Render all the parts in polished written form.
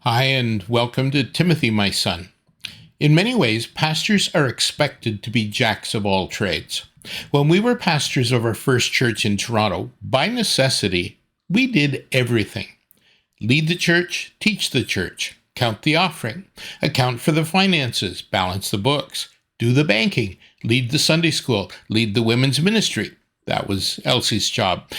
Hi, and welcome to Timothy, my son. In many ways, pastors are expected to be jacks of all trades. When we were pastors of our first church in Toronto, by necessity, we did everything: lead the church, teach the church, count the offering, account for the finances, balance the books, do the banking, lead the Sunday school, lead the women's ministry. That was Elsie's job.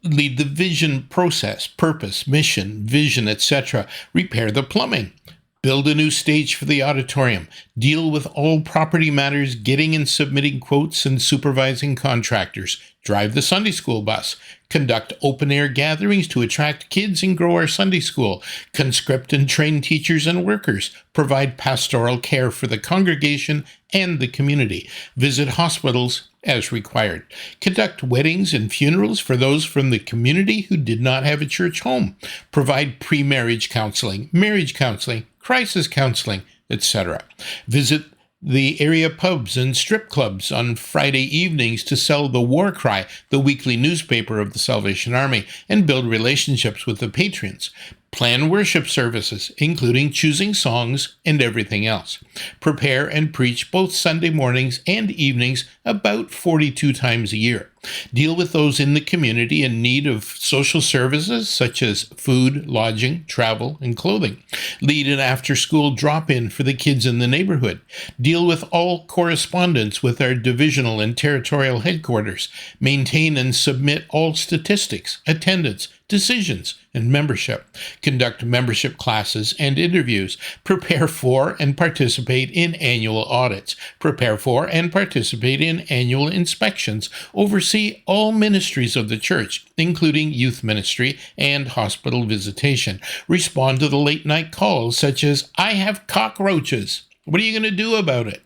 Lead the vision process, purpose, mission, vision, etc. Repair the plumbing. Build a new stage for the auditorium. Deal with all property matters, getting and submitting quotes and supervising contractors. Drive the Sunday school bus. Conduct open-air gatherings to attract kids and grow our Sunday school. Conscript and train teachers and workers. Provide pastoral care for the congregation and the community. Visit hospitals as required. Conduct weddings and funerals for those from the community who did not have a church home. Provide pre-marriage counseling, marriage counseling, crisis counseling, etc. Visit the area pubs and strip clubs on Friday evenings to sell the War Cry, the weekly newspaper of the Salvation Army, and build relationships with the patrons. Plan worship services, including choosing songs and everything else. Prepare and preach both Sunday mornings and evenings about 42 times a year. Deal with those in the community in need of social services such as food, lodging, travel, and clothing. Lead an after-school drop-in for the kids in the neighborhood. Deal with all correspondence with our divisional and territorial headquarters. Maintain and submit all statistics, attendance, decisions, and membership. Conduct membership classes and interviews. Prepare for and participate in annual audits. Prepare for and participate in annual inspections. Oversee all ministries of the church, including youth ministry and hospital visitation. Respond to the late night calls such as, "I have cockroaches. What are you going to do about it?"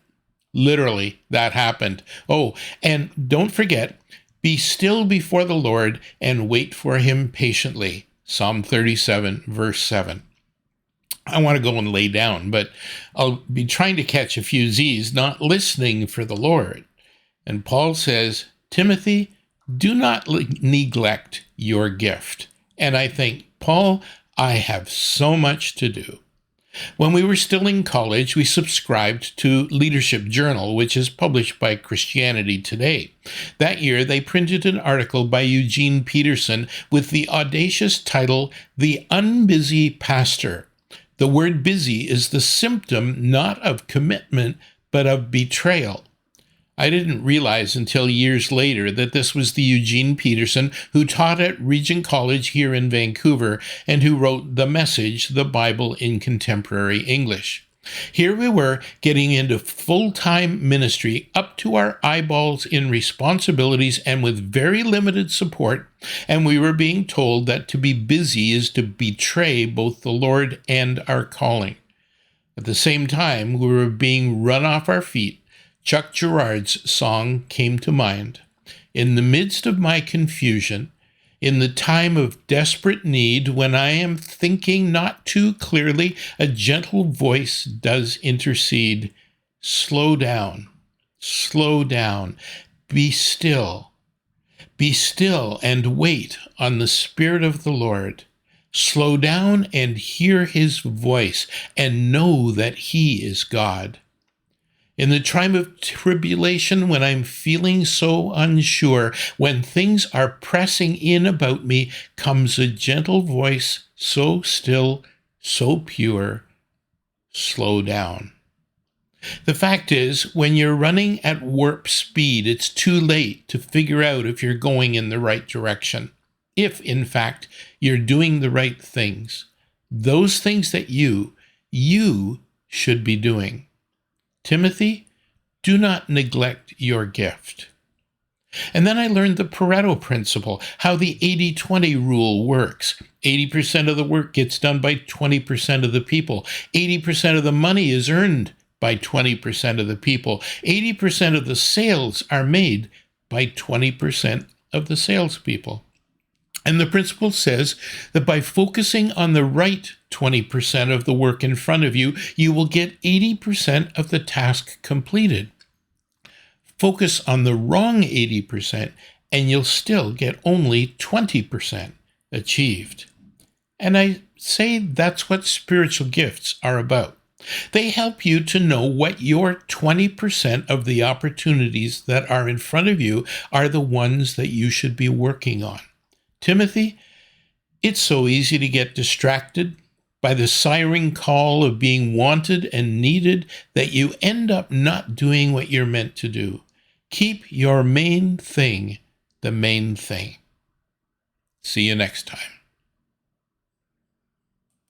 Literally, that happened. Oh, and don't forget, be still before the Lord and wait for him patiently. Psalm 37, verse 7. I want to go and lay down, but I'll be trying to catch a few Z's, not listening for the Lord. And Paul says, Timothy, do not neglect your gift. And I think, Paul, I have so much to do. When we were still in college, we subscribed to Leadership Journal, which is published by Christianity Today. That year, they printed an article by Eugene Peterson with the audacious title, "The Unbusy Pastor." The word busy is the symptom not of commitment, but of betrayal. I didn't realize until years later that this was the Eugene Peterson who taught at Regent College here in Vancouver and who wrote The Message, the Bible in Contemporary English. Here we were getting into full-time ministry up to our eyeballs in responsibilities and with very limited support, and we were being told that to be busy is to betray both the Lord and our calling. At the same time, we were being run off our feet. Chuck Girard's song came to mind. In the midst of my confusion, in the time of desperate need, when I am thinking not too clearly, a gentle voice does intercede. Slow down, be still and wait on the Spirit of the Lord. Slow down and hear his voice and know that he is God. In the time of tribulation, when I'm feeling so unsure, when things are pressing in about me, comes a gentle voice, so still, so pure, slow down. The fact is, when you're running at warp speed, it's too late to figure out if you're going in the right direction. If, in fact, you're doing the right things, those things that you should be doing. Timothy, do not neglect your gift. And then I learned the Pareto principle, how the 80-20 rule works. 80% of the work gets done by 20% of the people. 80% of the money is earned by 20% of the people. 80% of the sales are made by 20% of the salespeople. And the principle says that by focusing on the right 20% of the work in front of you, you will get 80% of the task completed. Focus on the wrong 80%, and you'll still get only 20% achieved. And I say that's what spiritual gifts are about. They help you to know what your 20% of the opportunities that are in front of you are the ones that you should be working on. Timothy, it's so easy to get distracted by the siren call of being wanted and needed that you end up not doing what you're meant to do. Keep your main thing the main thing. See you next time.